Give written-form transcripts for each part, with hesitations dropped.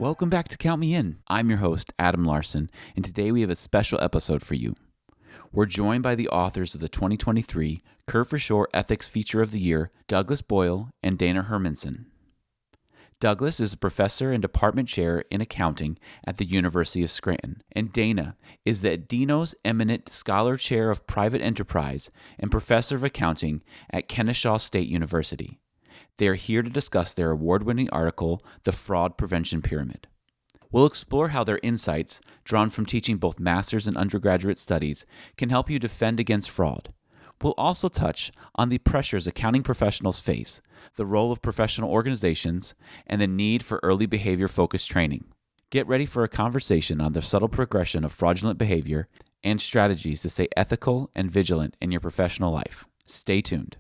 Welcome back to Count Me In. I'm your host, Adam Larson, and today we have a special episode for you. We're joined by the authors of the 2023 Curve for Shore Ethics Feature of the Year, Douglas Boyle and Dana Hermanson. Douglas is a professor and department chair in accounting at the University of Scranton, and Dana is the Dino's Eminent Scholar Chair of Private Enterprise and professor of accounting at Kennesaw State University. They are here to discuss their award-winning article, The Fraud Prevention Pyramid. We'll explore how their insights, drawn from teaching both master's and undergraduate studies, can help you defend against fraud. We'll also touch on the pressures accounting professionals face, the role of professional organizations, and the need for early behavior-focused training. Get ready for a conversation on the subtle progression of fraudulent behavior and strategies to stay ethical and vigilant in your professional life. Stay tuned.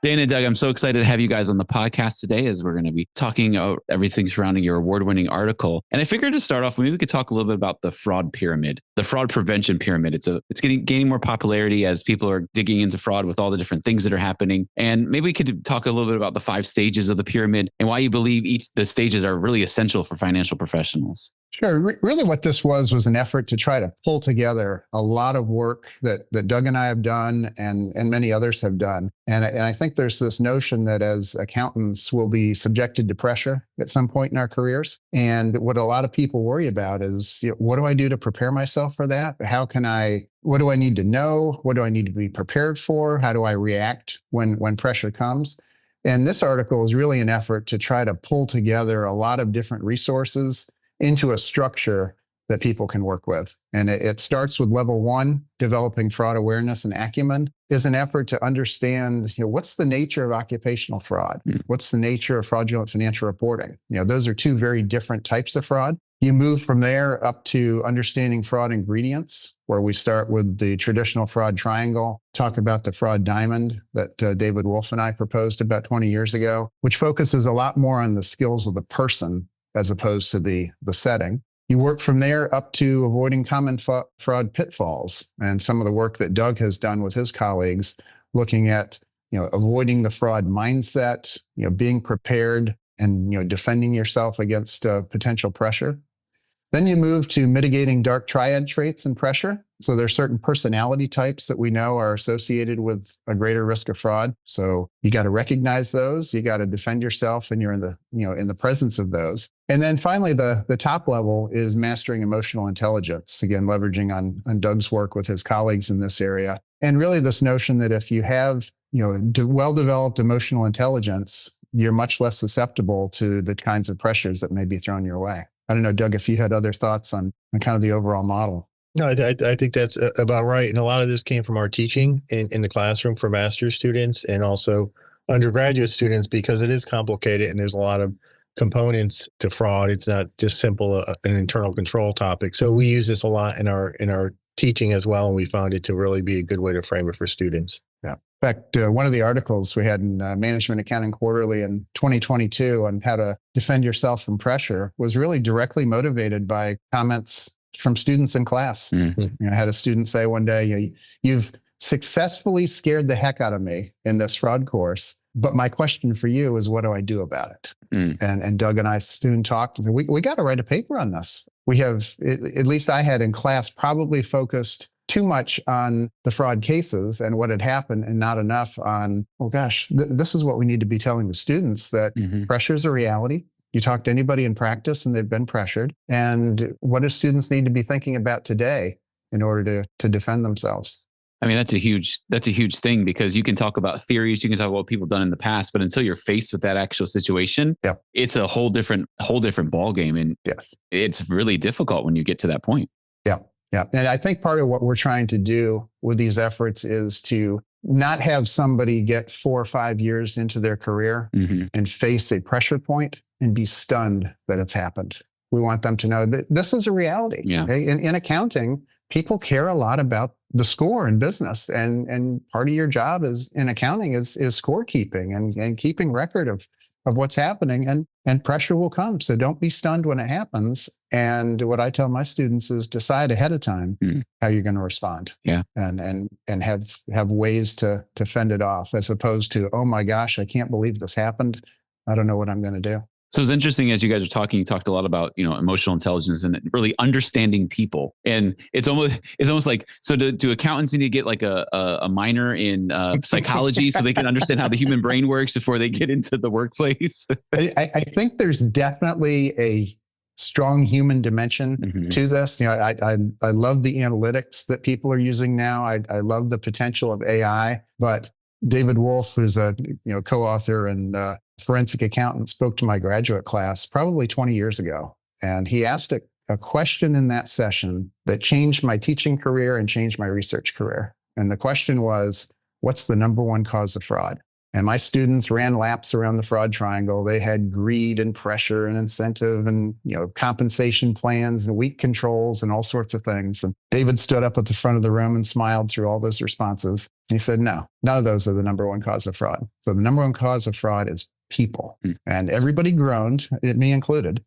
Dana and Doug, I'm so excited to have you guys on the podcast today as we're going to be talking about everything surrounding your award-winning article. And I figured to start off, maybe we could talk a little bit about the fraud pyramid, the fraud prevention pyramid. It's gaining more popularity as people are digging into fraud with all the different things that are happening. And maybe we could talk a little bit about the 5 stages of the pyramid and why you believe the stages are really essential for financial professionals. Sure. Really what this was an effort to try to pull together a lot of work that Doug and I have done and many others have done. And I think there's this notion that as accountants we'll be subjected to pressure at some point in our careers. And what a lot of people worry about is, what do I do to prepare myself for that? What do I need to know? What do I need to be prepared for? How do I react when pressure comes? And this article is really an effort to try to pull together a lot of different resources into a structure that people can work with. And it starts with level 1, developing fraud awareness and acumen, is an effort to understand, what's the nature of occupational fraud? What's the nature of fraudulent financial reporting? Those are 2 very different types of fraud. You move from there up to understanding fraud ingredients, where we start with the traditional fraud triangle, talk about the fraud diamond that David Wolf and I proposed about 20 years ago, which focuses a lot more on the skills of the person as opposed to the setting. You work from there up to avoiding common fraud pitfalls, and some of the work that Doug has done with his colleagues, looking at avoiding the fraud mindset, being prepared and defending yourself against potential pressure. Then you move to mitigating dark triad traits and pressure. So there are certain personality types that we know are associated with a greater risk of fraud. So you got to recognize those. You got to defend yourself, and you're in the presence of those. And then finally, the top level is mastering emotional intelligence. Again, leveraging on Doug's work with his colleagues in this area. And really this notion that if you have well-developed emotional intelligence, you're much less susceptible to the kinds of pressures that may be thrown your way. I don't know, Doug, if you had other thoughts on kind of the overall model. No, I think that's about right. And a lot of this came from our teaching in the classroom for master's students and also undergraduate students, because it is complicated and there's a lot of components to fraud. It's not just simple an internal control topic. So we use this a lot in our teaching as well, and we found it to really be a good way to frame it for students. Yeah. In fact, one of the articles we had in Management Accounting Quarterly in 2022 on how to defend yourself from pressure was really directly motivated by comments from students in class. Mm-hmm. I had a student say one day, you've successfully scared the heck out of me in this fraud course, but my question for you is, what do I do about it? And Doug and I soon talked and said, we got to write a paper on this. We have, at least I had in class, probably focused too much on the fraud cases and what had happened, and not enough on, oh gosh, this is what we need to be telling the students, that pressure is a reality. You talk to anybody in practice and they've been pressured. And what do students need to be thinking about today in order to defend themselves? I mean, that's a huge thing, because you can talk about theories, you can talk about what people done in the past, but until you're faced with that actual situation, it's a whole different ballgame. And yes, it's really difficult when you get to that point. Yeah. And I think part of what we're trying to do with these efforts is to not have somebody get 4 or 5 years into their career and face a pressure point and be stunned that it's happened. We want them to know that this is a reality. Yeah. Okay? In accounting, people care a lot about the score in business. And part of your job in accounting is scorekeeping and keeping record of of what's happening, and pressure will come. So don't be stunned when it happens. And what I tell my students is decide ahead of time how you're going to respond. Yeah. And have ways to fend it off, as opposed to, oh my gosh, I can't believe this happened. I don't know what I'm going to do. So it's interesting, as you guys are talking, you talked a lot about, emotional intelligence and really understanding people. And it's almost like, so do accountants need to get like a minor in psychology so they can understand how the human brain works before they get into the workplace? I think there's definitely a strong human dimension to this. I love the analytics that people are using now. I love the potential of AI, but David Wolf, who's a co-author and forensic accountant, spoke to my graduate class probably 20 years ago. And he asked a question in that session that changed my teaching career and changed my research career. And the question was, what's the number one cause of fraud? And my students ran laps around the fraud triangle. They had greed and pressure and incentive and compensation plans and weak controls and all sorts of things. And David stood up at the front of the room and smiled through all those responses. And he said, no, none of those are the number one cause of fraud. So the number one cause of fraud is people. And everybody groaned, me included.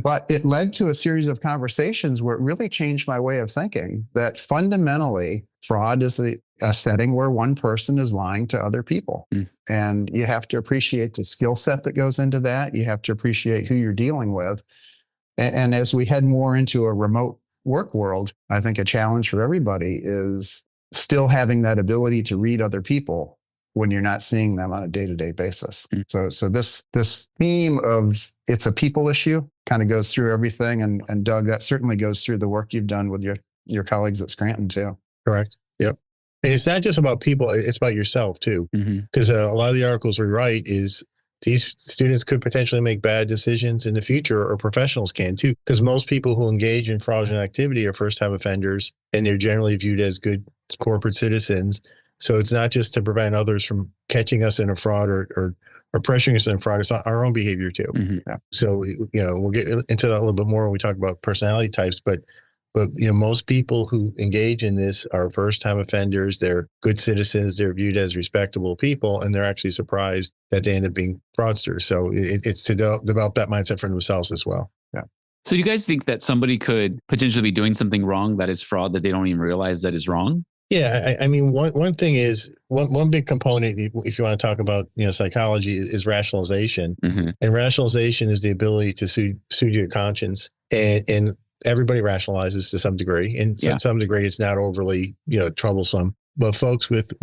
But it led to a series of conversations where it really changed my way of thinking that fundamentally fraud is a setting where one person is lying to other people. And you have to appreciate the skill set that goes into that. You have to appreciate who you're dealing with. And as we head more into a remote work world, I think a challenge for everybody is still having that ability to read other people when you're not seeing them on a day-to-day basis. So this theme of it's a people issue kind of goes through everything. And Doug, that certainly goes through the work you've done with your colleagues at Scranton too. Correct. Yep. And it's not just about people, it's about yourself too. Because a lot of the articles we write is these students could potentially make bad decisions in the future, or professionals can too. Because most people who engage in fraudulent activity are first-time offenders, and they're generally viewed as good corporate citizens. So it's not just to prevent others from catching us in a fraud or pressuring us in a fraud. It's our own behavior too. Yeah. So, we'll get into that a little bit more when we talk about personality types, but most people who engage in this are first-time offenders. They're good citizens. They're viewed as respectable people, and they're actually surprised that they end up being fraudsters. So it's to develop that mindset for themselves as well. Yeah. So do you guys think that somebody could potentially be doing something wrong that is fraud that they don't even realize that is wrong? Yeah, I mean, one thing is one big component, if you want to talk about psychology, is rationalization, and rationalization is the ability to soothe your conscience, and everybody rationalizes to some degree, and some degree it's not overly troublesome. But folks with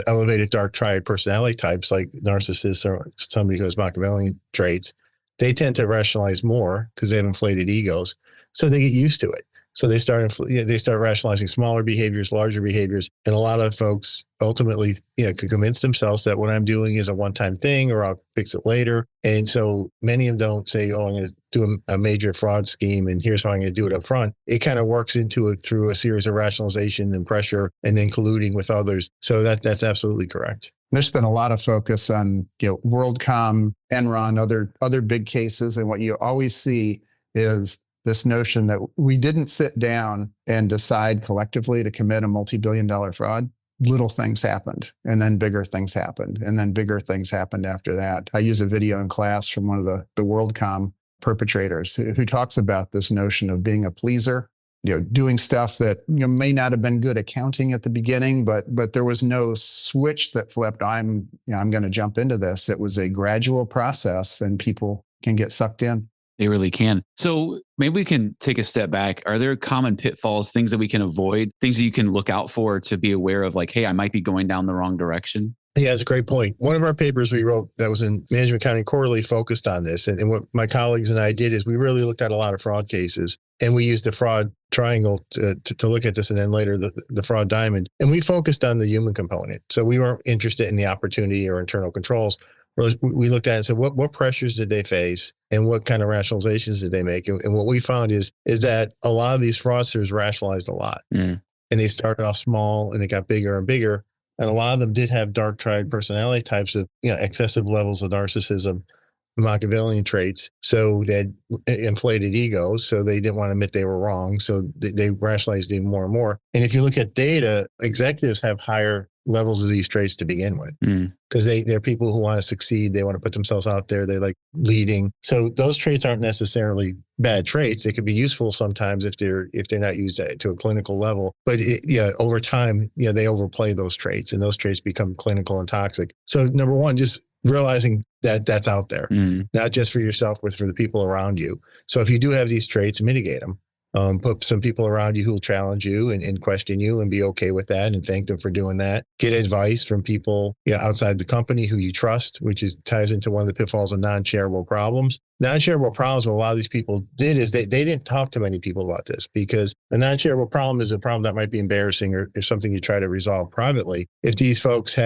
elevated dark triad personality types, like narcissists or somebody who has Machiavellian traits, they tend to rationalize more because they have inflated egos, so they get used to it. So they start rationalizing smaller behaviors, larger behaviors. And a lot of folks ultimately, can convince themselves that what I'm doing is a one-time thing, or I'll fix it later. And so many of them don't say, oh, I'm going to do a major fraud scheme, and here's how I'm going to do it up front. It kind of works into it through a series of rationalization and pressure, and then colluding with others. So that's absolutely correct. There's been a lot of focus on, WorldCom, Enron, other big cases. And what you always see is this notion that we didn't sit down and decide collectively to commit a multi-billion-dollar fraud. Little things happened, and then bigger things happened, and then bigger things happened after that. I use a video in class from one of the WorldCom perpetrators who talks about this notion of being a pleaser, doing stuff that may not have been good accounting at the beginning, but there was no switch that flipped. I'm going to jump into this. It was a gradual process, and people can get sucked in. They really can. So maybe we can take a step back. Are there common pitfalls, things that we can avoid, things that you can look out for to be aware of, like, hey, I might be going down the wrong direction? Yeah, that's a great point. One of our papers we wrote that was in Management Accounting Quarterly focused on this. And what my colleagues and I did is we really looked at a lot of fraud cases, and we used the fraud triangle to look at this, and then later the fraud diamond. And we focused on the human component. So we weren't interested in the opportunity or internal controls. We looked at it and said, what pressures did they face, and what kind of rationalizations did they make? And what we found is that a lot of these fraudsters rationalized a lot, and they started off small and they got bigger and bigger. And a lot of them did have dark triad personality types of, excessive levels of narcissism, Machiavellian traits. So they had inflated egos. So they didn't want to admit they were wrong. So they rationalized even more and more. And if you look at data, executives have higher levels of these traits to begin with, because they're people who want to succeed. They want to put themselves out there. They like leading. So those traits aren't necessarily bad traits. They could be useful sometimes if they're not used to a clinical level. But over time, they overplay those traits, and those traits become clinical and toxic. So number one, just realizing that that's out there, not just for yourself, but for the people around you. So if you do have these traits, mitigate them. Put some people around you who will challenge you and question you, and be okay with that, and thank them for doing that. Get advice from people outside the company who you trust, which ties into one of the pitfalls of non-shareable problems. Non-shareable problems, what a lot of these people did is they didn't talk to many people about this, because a non-shareable problem is a problem that might be embarrassing or something you try to resolve privately. If these folks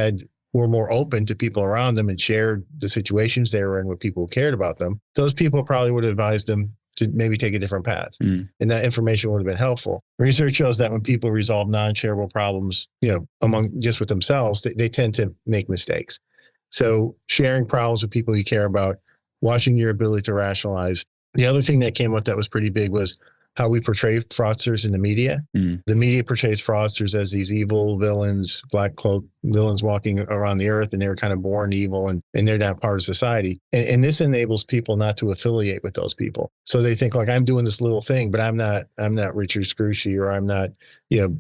were more open to people around them and shared the situations they were in with people who cared about them, those people probably would have advised them to maybe take a different path. And that information would have been helpful. Research shows that when people resolve non-shareable problems, among just with themselves, they tend to make mistakes. So sharing problems with people you care about, watching your ability to rationalize. The other thing that came up that was pretty big was how we portray fraudsters in the media. The media portrays fraudsters as these evil villains, black cloak villains walking around the earth, and they were kind of born evil, and they're not part of society. And this enables people not to affiliate with those people. So they think, like, I'm doing this little thing, but I'm not Richard Scrushy, or I'm not,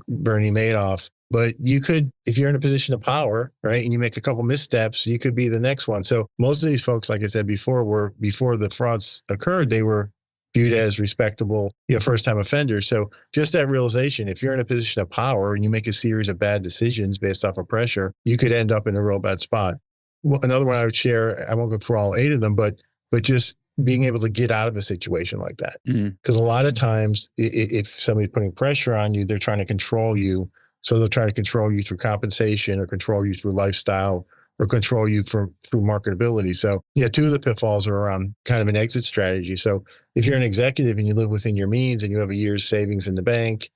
Bernie Madoff. But you could, if you're in a position of power, right, and you make a couple missteps, you could be the next one. So most of these folks, like I said before, before the frauds occurred, they were viewed as respectable, first-time offenders. So just that realization, if you're in a position of power and you make a series of bad decisions based off of pressure, you could end up in a real bad spot. Well, another one I would share, I won't go through all 8 of them, but just being able to get out of a situation like that. Because a lot of times, if somebody's putting pressure on you, they're trying to control you. So they'll try to control you through compensation, or control you through lifestyle, or control you through marketability. So 2 of the pitfalls are around kind of an exit strategy. So if you're an executive and you live within your means, and you have a year's savings in the bank,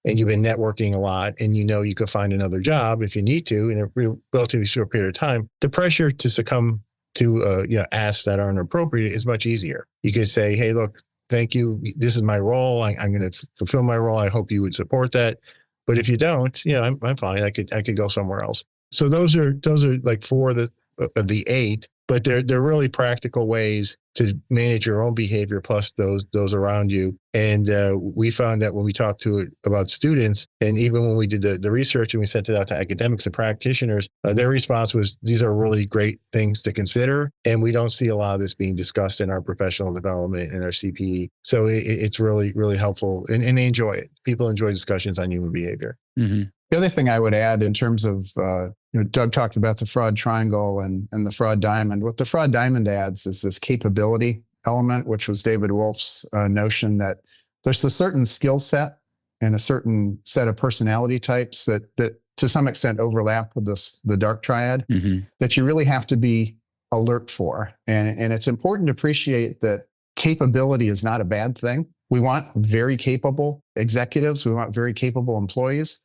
and you've been networking a lot, and you could find another job if you need to in a relatively short period of time, the pressure to succumb to asks that aren't appropriate is much easier. You could say, hey, look, thank you. This is my role. I'm going to fulfill my role. I hope you would support that. But if you don't, I'm fine. I could go somewhere else. So those are like 4 of the 8, but they're really practical ways to manage your own behavior plus those around you. And we found that when we talked about students, and even when we did the research and we sent it out to academics and practitioners, their response was, these are really great things to consider. And we don't see a lot of this being discussed in our professional development and our CPE. So it's really, really helpful, and they enjoy it. People enjoy discussions on human behavior. The other thing I would add in terms of, Doug talked about the fraud triangle and the fraud diamond. What the fraud diamond adds is this capability element, which was David Wolf's notion that there's a certain skill set and a certain set of personality types that to some extent overlap with the dark triad, that you really have to be alert for. And it's important to appreciate that capability is not a bad thing. We want very capable executives. We want very capable employees.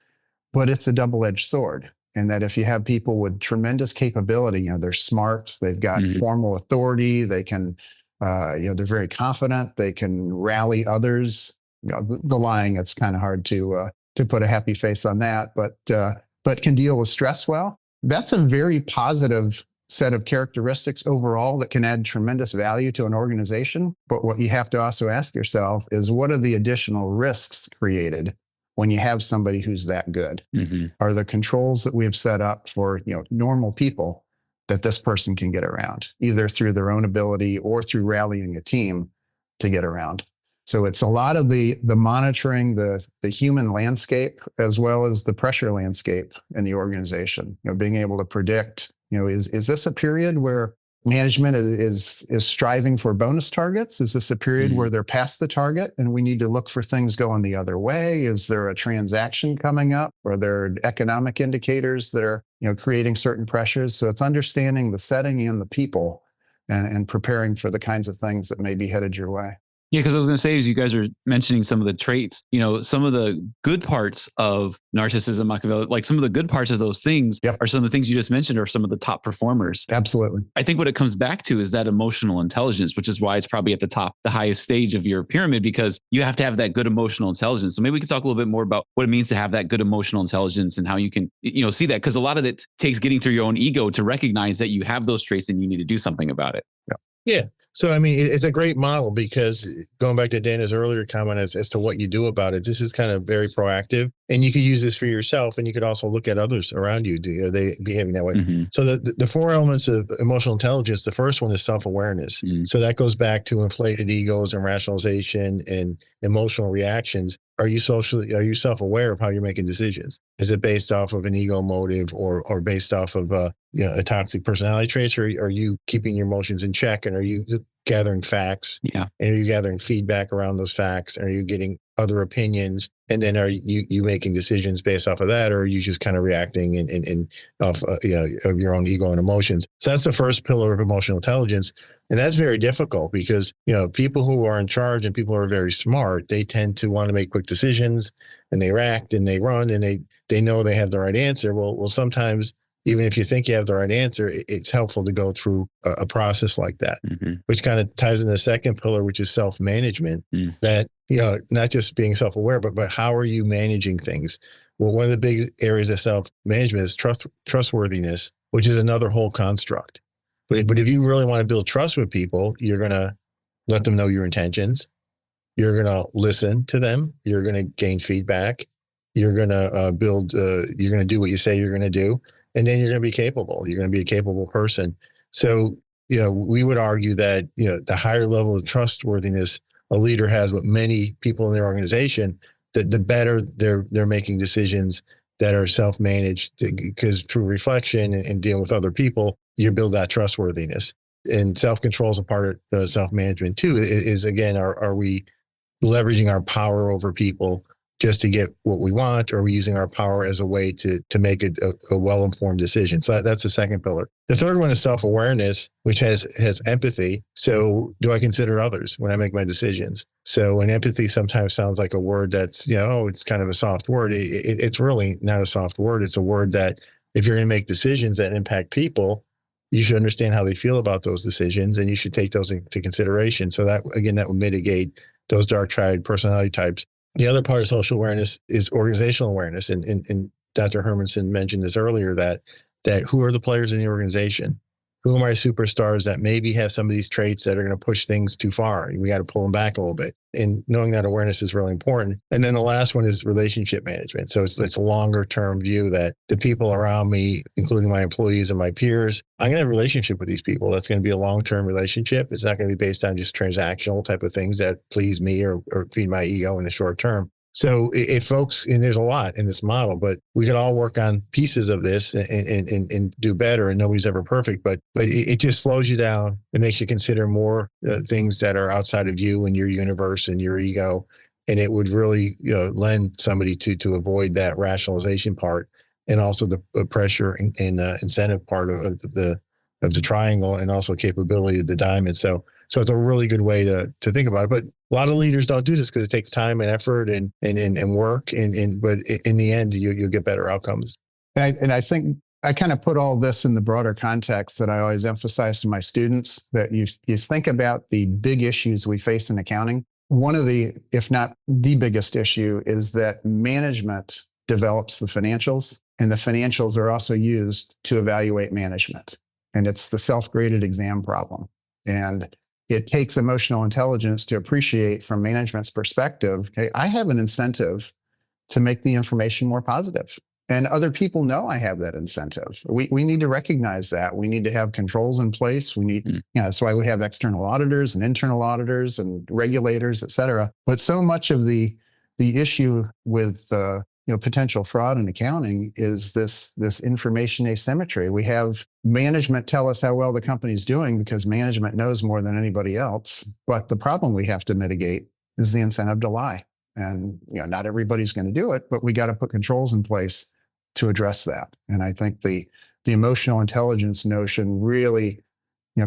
But it's a double-edged sword, and that if you have people with tremendous capability, they're smart, they've got formal authority, they can, they're very confident, they can rally others. The lying, it's kind of hard to put a happy face on that, but can deal with stress well. That's a very positive set of characteristics overall that can add tremendous value to an organization. But what you have to also ask yourself is, what are the additional risks created when you have somebody who's that good? Are the controls that we have set up for normal people that this person can get around, either through their own ability or through rallying a team to get around? So it's a lot of the monitoring the human landscape as well as the pressure landscape in the organization. Being able to predict, is this a period where management is striving for bonus targets? Is this a period where they're past the target and we need to look for things going the other way? Is there a transaction coming up? Are there economic indicators that are creating certain pressures? So it's understanding the setting and the people and preparing for the kinds of things that may be headed your way. Yeah, because I was going to say, as you guys are mentioning some of the traits, some of the good parts of narcissism, Machiavelli, like some of the good parts of those things Yep. are some of the things you just mentioned are some of the top performers. Absolutely. I think what it comes back to is that emotional intelligence, which is why it's probably at the top, the highest stage of your pyramid, because you have to have that good emotional intelligence. So maybe we can talk a little bit more about what it means to have that good emotional intelligence and how you can, see that, because a lot of it takes getting through your own ego to recognize that you have those traits and you need to do something about it. Yeah. So, I mean, it's a great model because going back to Dana's earlier comment as to what you do about it, this is kind of very proactive, and you could use this for yourself, and you could also look at others around you. Are they behaving that way? Mm-hmm. So the four elements of emotional intelligence, the first one is self-awareness. Mm-hmm. So that goes back to inflated egos and rationalization and emotional reactions. Are you self-aware of how you're making decisions? Is it based off of an ego motive or based off of a toxic personality traits, or are you keeping your emotions in check, and are you gathering facts? Yeah. And are you gathering feedback around those facts? Are you getting other opinions? And then are you making decisions based off of that, or are you just kind of reacting of your own ego and emotions? So that's the first pillar of emotional intelligence. And that's very difficult because, people who are in charge and people who are very smart, they tend to want to make quick decisions, and they react and they run and they know they have the right answer. Well, sometimes even if you think you have the right answer, it's helpful to go through a process like that, mm-hmm. which kind of ties in the second pillar, which is self-management. That, not just being self-aware, but how are you managing things? Well, one of the big areas of self-management is trustworthiness, which is another whole construct. But if you really want to build trust with people, you're going to let them know your intentions. You're going to listen to them. You're going to gain feedback. You're going to you're going to do what you say you're going to do. And then you're going to be capable. You're going to be a capable person. So, we would argue that, the higher level of trustworthiness a leader has with many people in their organization, the better they're making decisions that are self-managed, because through reflection and dealing with other people, you build that trustworthiness. And self-control is a part of the self-management too, is again, are we leveraging our power over people just to get what we want, or are we using our power as a way to make a well-informed decision? So that's the second pillar. The third one is self-awareness, which has empathy. So do I consider others when I make my decisions? So, and empathy sometimes sounds like a word that's, it's kind of a soft word. It's really not a soft word. It's a word that if you're going to make decisions that impact people, you should understand how they feel about those decisions, and you should take those into consideration. So that, again, that would mitigate those dark triad personality types. The other part of social awareness is organizational awareness. And Dr. Hermanson mentioned this earlier, that who are the players in the organization? Who are my superstars that maybe have some of these traits that are going to push things too far? We got to pull them back a little bit. And knowing that awareness is really important. And then the last one is relationship management. So it's a longer term view that the people around me, including my employees and my peers, I'm going to have a relationship with these people. That's going to be a long-term relationship. It's not going to be based on just transactional type of things that please me or feed my ego in the short term. So if folks, and there's a lot in this model, but we could all work on pieces of this and do better, and nobody's ever perfect, but it just slows you down. It makes you consider more things that are outside of you and your universe and your ego. And it would really, lend somebody to avoid that rationalization part, and also the pressure and incentive part of the triangle, and also capability of the diamond. So it's a really good way to think about it. But a lot of leaders don't do this because it takes time and effort and work. But in the end, you'll get better outcomes. And I think I kind of put all this in the broader context that I always emphasize to my students, that you think about the big issues we face in accounting. One of the, if not the biggest issue, is that management develops the financials, and the financials are also used to evaluate management. And it's the self-graded exam problem. And it takes emotional intelligence to appreciate from management's perspective, okay, I have an incentive to make the information more positive. And other people know I have that incentive. We need to recognize that. We need to have controls in place. We need, that's why we have external auditors and internal auditors and regulators, et cetera. But so much of the issue with potential fraud in accounting is this information asymmetry. We have management tell us how well the company's doing because management knows more than anybody else. But the problem we have to mitigate is the incentive to lie. And not everybody's going to do it, but we got to put controls in place to address that. And I think the emotional intelligence notion really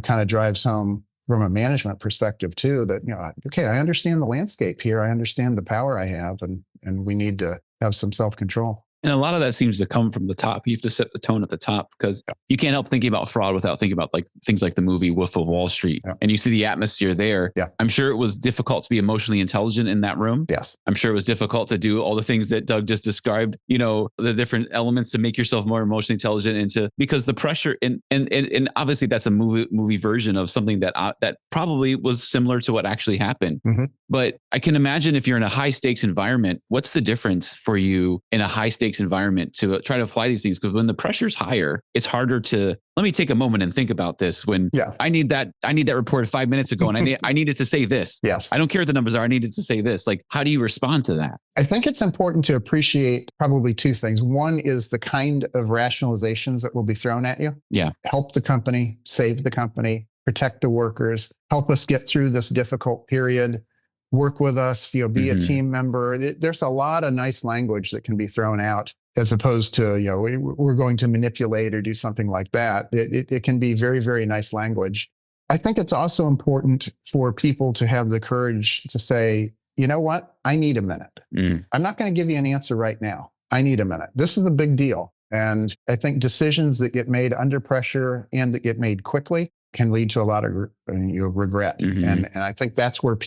kind of drives home from a management perspective too, that, okay, I understand the landscape here. I understand the power I have, and we need to have some self-control. And a lot of that seems to come from the top. You have to set the tone at the top, because you can't help thinking about fraud without thinking about like things like the movie Wolf of Wall Street. Yeah. And you see the atmosphere there. Yeah. I'm sure it was difficult to be emotionally intelligent in that room. Yes. I'm sure it was difficult to do all the things that Doug just described, the different elements to make yourself more emotionally intelligent, because the pressure and obviously that's a movie version of something that probably was similar to what actually happened. Mm-hmm. But I can imagine if you're in a high stakes environment, what's the difference for you in a high stakes environment to try to apply these things? Because when the pressure's higher, it's harder to, let me take a moment and think about this. When I need that report 5 minutes ago, and I needed to say this. Yes. I don't care what the numbers are. I needed to say this. Like, how do you respond to that? I think it's important to appreciate probably two things. One is the kind of rationalizations that will be thrown at you. Yeah. Help the company, save the company, protect the workers, help us get through this difficult period, work with us, be a team member. There's a lot of nice language that can be thrown out, as opposed to, we're going to manipulate or do something like that. It can be very, very nice language. I think it's also important for people to have the courage to say, you know what? I need a minute. I'm not going to give you an answer right now. I need a minute. This is a big deal. And I think decisions that get made under pressure and that get made quickly can lead to a lot of regret. And I think that's where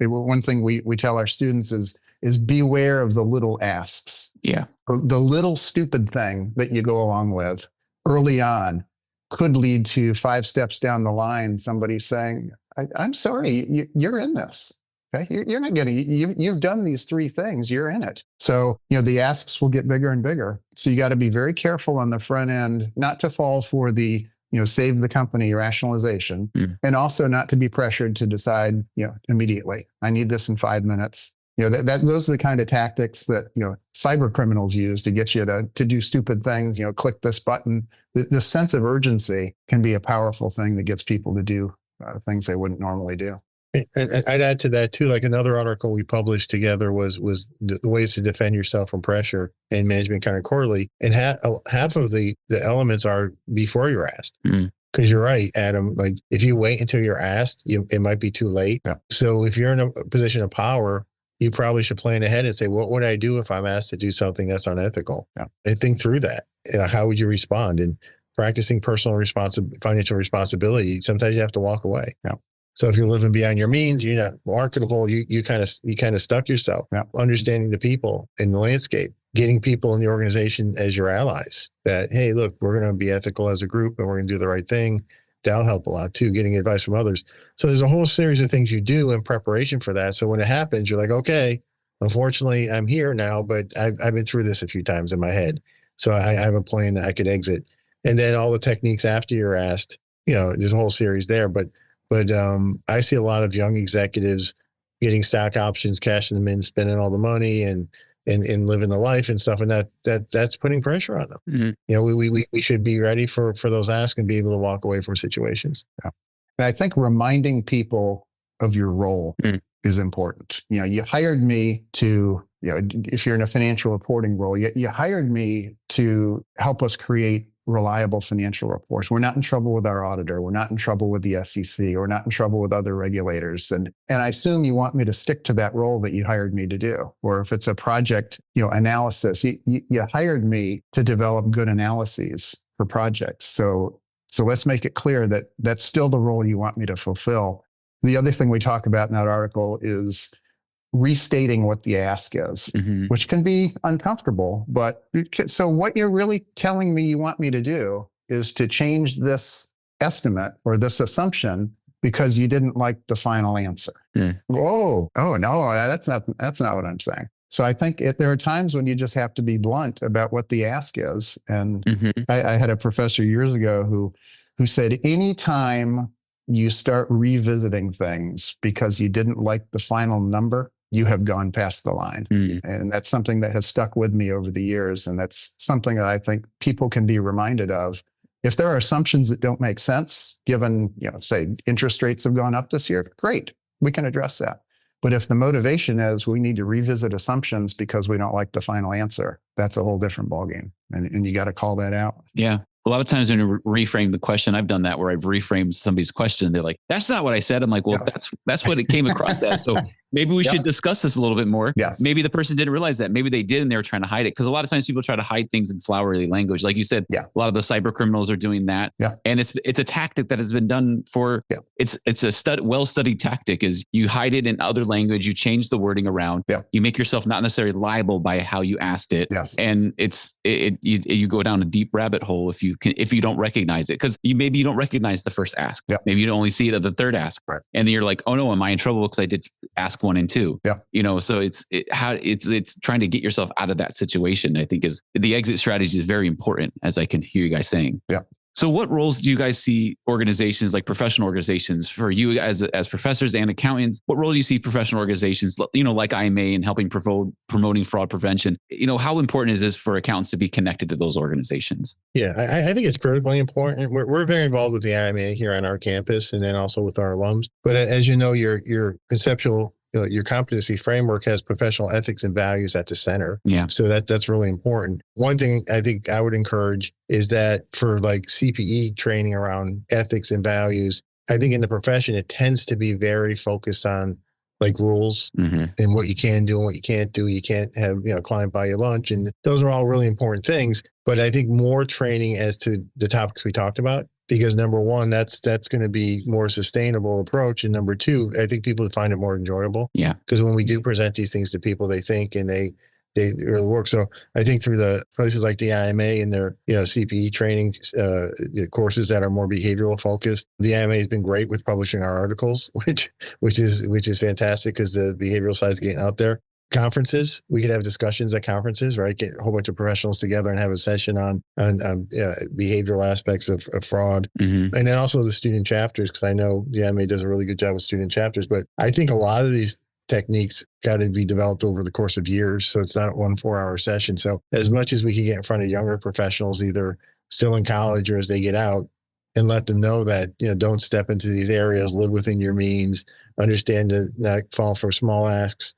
one thing we tell our students is beware of the little asks. Yeah. The little stupid thing that you go along with early on could lead to 5 steps down the line, somebody saying, I'm sorry, you're in this. Okay? You're not getting, you've done these 3 things, you're in it. So, the asks will get bigger and bigger. So you got to be very careful on the front end, not to fall for the, save the company rationalization, and also not to be pressured to decide, immediately, I need this in 5 minutes. Those are the kind of tactics that, cyber criminals use to get you to do stupid things, click this button. The sense of urgency can be a powerful thing that gets people to do things they wouldn't normally do. And I'd add to that too, like another article we published together was the ways to defend yourself from pressure and management kind of quarterly. And half of the elements are before you're asked. Because you're right, Adam, like if you wait until you're asked, it might be too late. Yeah. So if you're in a position of power, you probably should plan ahead and say, what would I do if I'm asked to do something that's unethical? Yeah. And think through that. How would you respond? And practicing financial responsibility, sometimes you have to walk away. Yeah. So if you're living beyond your means, you're not marketable, you kind of stuck yourself. Yeah. Understanding the people in the landscape, getting people in the organization as your allies, that, hey, look, we're going to be ethical as a group and we're going to do the right thing. That'll help a lot too, getting advice from others. So there's a whole series of things you do in preparation for that. So when it happens, you're like, okay, unfortunately I'm here now, but I've been through this a few times in my head. So I have a plan that I could exit. And then all the techniques after you're asked, there's a whole series there, but I see a lot of young executives getting stock options, cashing them in, spending all the money and living the life and stuff. And that's putting pressure on them. We should be ready for those asks and be able to walk away from situations. Yeah. And I think reminding people of your role is important. You hired me to, if you're in a financial reporting role, you hired me to help us create reliable financial reports. We're not in trouble with our auditor. We're not in trouble with the SEC. We're not in trouble with other regulators. And I assume you want me to stick to that role that you hired me to do. Or if it's a project, analysis, you hired me to develop good analyses for projects. So let's make it clear that that's still the role you want me to fulfill. The other thing we talk about in that article is restating what the ask is, which can be uncomfortable. But so what you're really telling me you want me to do is to change this estimate or this assumption because you didn't like the final answer. Oh no, that's not what I'm saying. So I think there are times when you just have to be blunt about what the ask is. And I had a professor years ago who said, anytime you start revisiting things because you didn't like the final number, you have gone past the line. And that's something that has stuck with me over the years. And that's something that I think people can be reminded of. If there are assumptions that don't make sense, given, say interest rates have gone up this year, great, we can address that. But if the motivation is we need to revisit assumptions because we don't like the final answer, that's a whole different ballgame. And you got to call that out. Yeah. a lot of times when you reframe the question, I've done that where I've reframed somebody's question. They're like, that's not what I said. I'm like, well, that's what it came across as. So maybe we should discuss this a little bit more. Yes. Maybe the person didn't realize that. Maybe they did and they were trying to hide it. Because a lot of times people try to hide things in flowery language. Like you said, a lot of the cyber criminals are doing that. Yeah. And it's a tactic that has been done for, it's a well-studied tactic is you hide it in other language. You change the wording around. Yeah. You make yourself not necessarily liable by how you asked it. Yes. And you go down a deep rabbit hole if you don't recognize it, because maybe you don't recognize the first ask. Yeah. Maybe you don't only see it at the third ask, right. And then you're like, oh no, am I in trouble because I did ask 1 and 2? Yeah. So it's trying to get yourself out of that situation. I think is the exit strategy is very important, as I can hear you guys saying. Yeah. So what roles do you guys see organizations like professional organizations for you as professors and accountants? What role do you see professional organizations, like IMA and helping promoting fraud prevention? How important is this for accountants to be connected to those organizations? Yeah, I think it's critically important. We're very involved with the IMA here on our campus and then also with our alums. But as you know, your conceptual your competency framework has professional ethics and values at the center. Yeah. So that's really important. One thing I think I would encourage is that for like CPE training around ethics and values, I think in the profession, it tends to be very focused on like rules and what you can do and what you can't do. You can't have, a client buy you lunch. And those are all really important things. But I think more training as to the topics we talked about, because number one, that's going to be more sustainable approach. And number two, I think people find it more enjoyable. Yeah. Because when we do present these things to people, they think and they really work. So I think through the places like the IMA and their CPE training courses that are more behavioral focused, the IMA has been great with publishing our articles, which is fantastic because the behavioral side is getting out there. Conferences, we could have discussions at conferences, right? Get a whole bunch of professionals together and have a session on behavioral aspects of fraud. And then also the student chapters, because I know the IMA does a really good job with student chapters, but I think a lot of these techniques got to be developed over the course of years. So it's not one 4-hour session. So as much as we can get in front of younger professionals, either still in college or as they get out, and let them know that, don't step into these areas, live within your means, understand to not fall for small asks,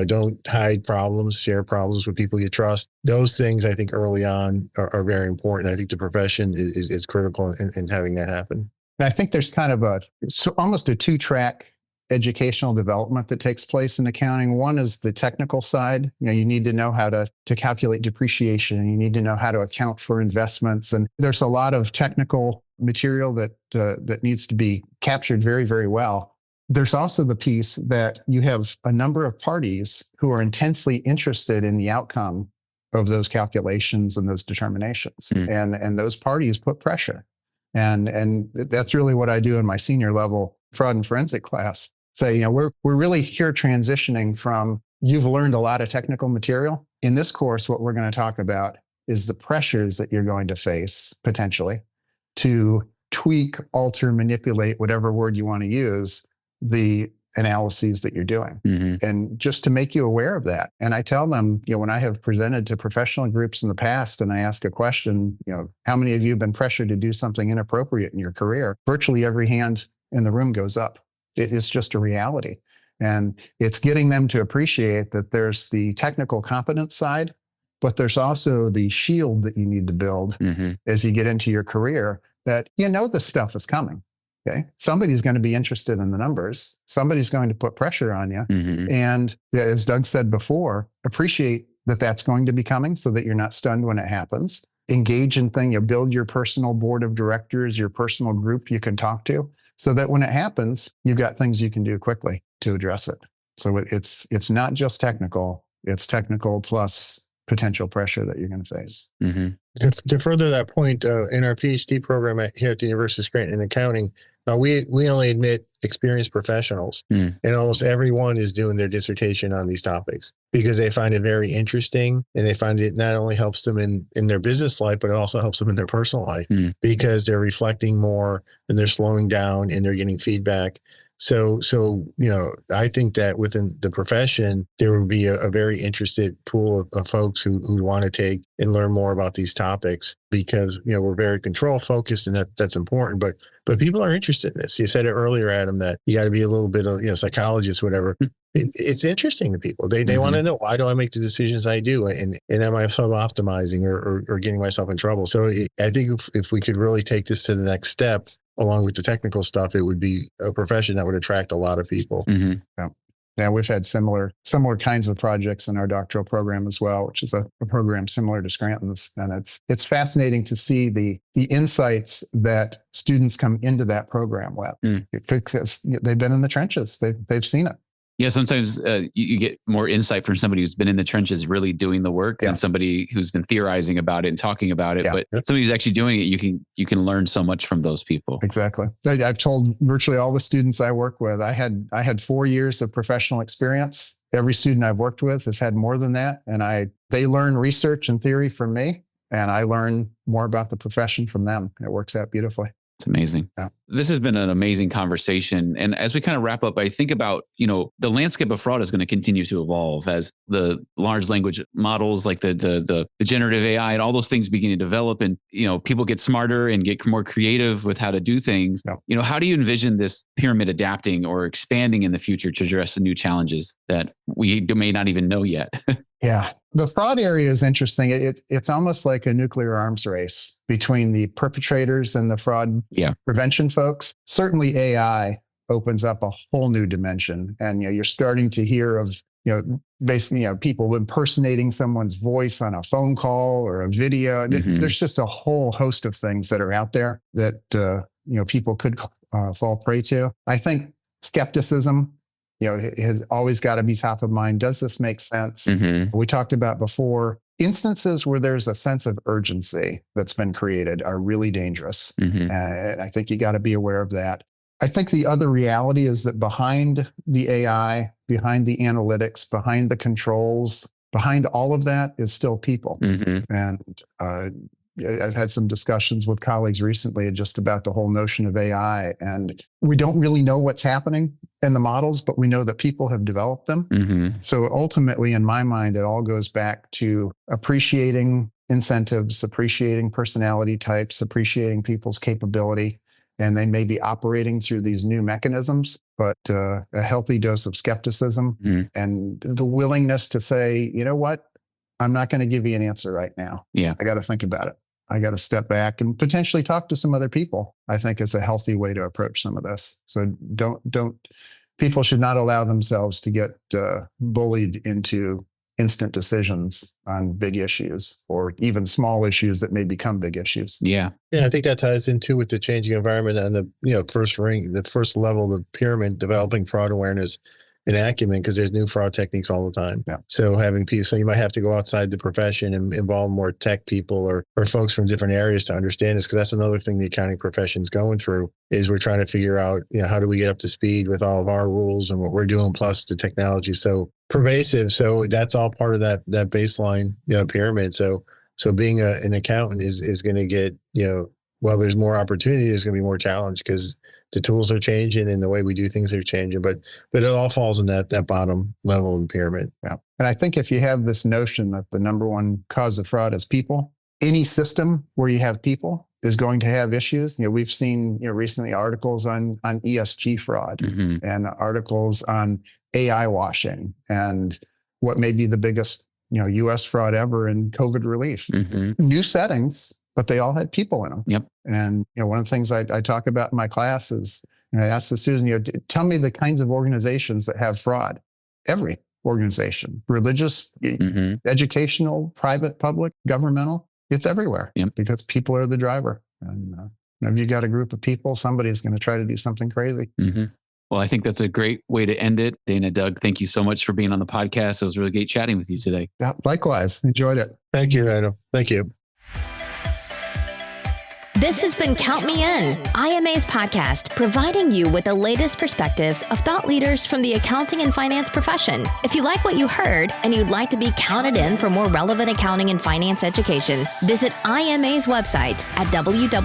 don't hide problems, share problems with people you trust. Those things I think early on are very important. I think the profession is critical in having that happen. And I think there's kind of almost a 2-track educational development that takes place in accounting. One is the technical side. You need to know how to calculate depreciation. You need to know how to account for investments. And there's a lot of technical material that needs to be captured very, very well. There's also the piece that you have a number of parties who are intensely interested in the outcome of those calculations and those determinations. And those parties put pressure. And that's really what I do in my senior level fraud and forensic class. Say, we're really here transitioning from, you've learned a lot of technical material. In this course, what we're going to talk about is the pressures that you're going to face potentially to tweak, alter, manipulate, whatever word you want to use, the analyses that you're doing. And just to make you aware of that. And I tell them, when I have presented to professional groups in the past and I ask a question, how many of you have been pressured to do something inappropriate in your career? Virtually every hand in the room goes up. It's just a reality. And it's getting them to appreciate that there's the technical competence side, but there's also the shield that you need to build as you get into your career, that this stuff is coming. Okay. Somebody's going to be interested in the numbers. Somebody's going to put pressure on you. And as Doug said before, appreciate that that's going to be coming so that you're not stunned when it happens. Engage in build your personal board of directors, your personal group you can talk to, so that when it happens, you've got things you can do quickly to address it. So it's not just technical, it's technical plus potential pressure that you're going to face. To further that point, in our PhD program here at the University of Scranton in accounting, we only admit experienced professionals, and almost everyone is doing their dissertation on these topics because they find it very interesting, and they find it not only helps them in their business life, but it also helps them in their personal life because they're reflecting more and they're slowing down and they're getting feedback. So I think that within the profession, there would be a very interested pool of folks who want to take and learn more about these topics because, we're very control focused and that's important, but people are interested in this. You said it earlier, Adam, that you got to be a little bit of, psychologist, whatever. It's interesting to people. They want to know, why do I make the decisions I do? And am I self-optimizing or getting myself in trouble? So I think if we could really take this to the next step, along with the technical stuff, it would be a profession that would attract a lot of people. Yeah, we've had similar kinds of projects in our doctoral program as well, which is a program similar to Scranton's. And it's fascinating to see the insights that students come into that program with, because they've been in the trenches. They've seen it. Yeah, sometimes you get more insight from somebody who's been in the trenches really doing the work than somebody who's been theorizing about it and talking about it. But somebody who's actually doing it, you can learn so much from those people. Exactly. I've told virtually all the students I work with, I had 4 years of professional experience. Every student I've worked with has had more than that. And they learn research and theory from me, and I learn more about the profession from them. It works out beautifully. It's amazing. Yeah. This has been an amazing conversation. And as we kind of wrap up, I think about, the landscape of fraud is going to continue to evolve as the large language models, like the generative AI and all those things begin to develop, and, people get smarter and get more creative with how to do things. Yeah. How do you envision this pyramid adapting or expanding in the future to address the new challenges that we may not even know yet? Yeah. The fraud area is interesting. It's almost like a nuclear arms race between the perpetrators and the fraud prevention folks. Certainly AI opens up a whole new dimension. And you're starting to hear of basically people impersonating someone's voice on a phone call or a video. There's just a whole host of things that are out there that people could fall prey to. I think skepticism has always got to be top of mind. Does this make sense? We talked about before, instances where there's a sense of urgency that's been created are really dangerous. And I think you got to be aware of that. I think the other reality is that behind the AI, behind the analytics, behind the controls, behind all of that is still people. And I've had some discussions with colleagues recently just about the whole notion of AI, and we don't really know what's happening in the models, but we know that people have developed them. So ultimately, in my mind, it all goes back to appreciating incentives, appreciating personality types, appreciating people's capability, and they may be operating through these new mechanisms, but a healthy dose of skepticism and the willingness to say, you know what, I'm not going to give you an answer right now. I got to think about it. I got to step back and potentially talk to some other people, I think is a healthy way to approach some of this. So people should not allow themselves to get bullied into instant decisions on big issues or even small issues that may become big issues. Yeah, I think that ties into with the changing environment and the first level of the pyramid, developing fraud awareness and acumen, because there's new fraud techniques all the time. So having people, so you might have to go outside the profession and involve more tech people or folks from different areas to understand this, because that's another thing the accounting profession is going through, is we're trying to figure out, how do we get up to speed with all of our rules and what we're doing, plus the technology so pervasive. So that's all part of that baseline pyramid. So being an accountant is going to get, while there's more opportunity, there's going to be more challenge because the tools are changing and the way we do things are changing, but it all falls in that bottom level of the pyramid. Yeah. And I think if you have this notion that the number one cause of fraud is people, any system where you have people is going to have issues. We've seen, recently articles on ESG fraud and articles on AI washing and what may be the biggest, U.S. fraud ever in COVID relief. New settings, but they all had people in them. And one of the things I talk about in my class is, I ask the students, tell me the kinds of organizations that have fraud. Every organization, religious, educational, private, public, governmental, it's everywhere because people are the driver. And if you got a group of people, somebody's going to try to do something crazy. Well, I think that's a great way to end it. Dana, Doug, thank you so much for being on the podcast. It was really great chatting with you today. Yeah, likewise. Enjoyed it. Thank you, Adam. Thank you. This has been Count Me In, IMA's podcast, providing you with the latest perspectives of thought leaders from the accounting and finance profession. If you like what you heard and you'd like to be counted in for more relevant accounting and finance education, visit IMA's website at www.imanet.org.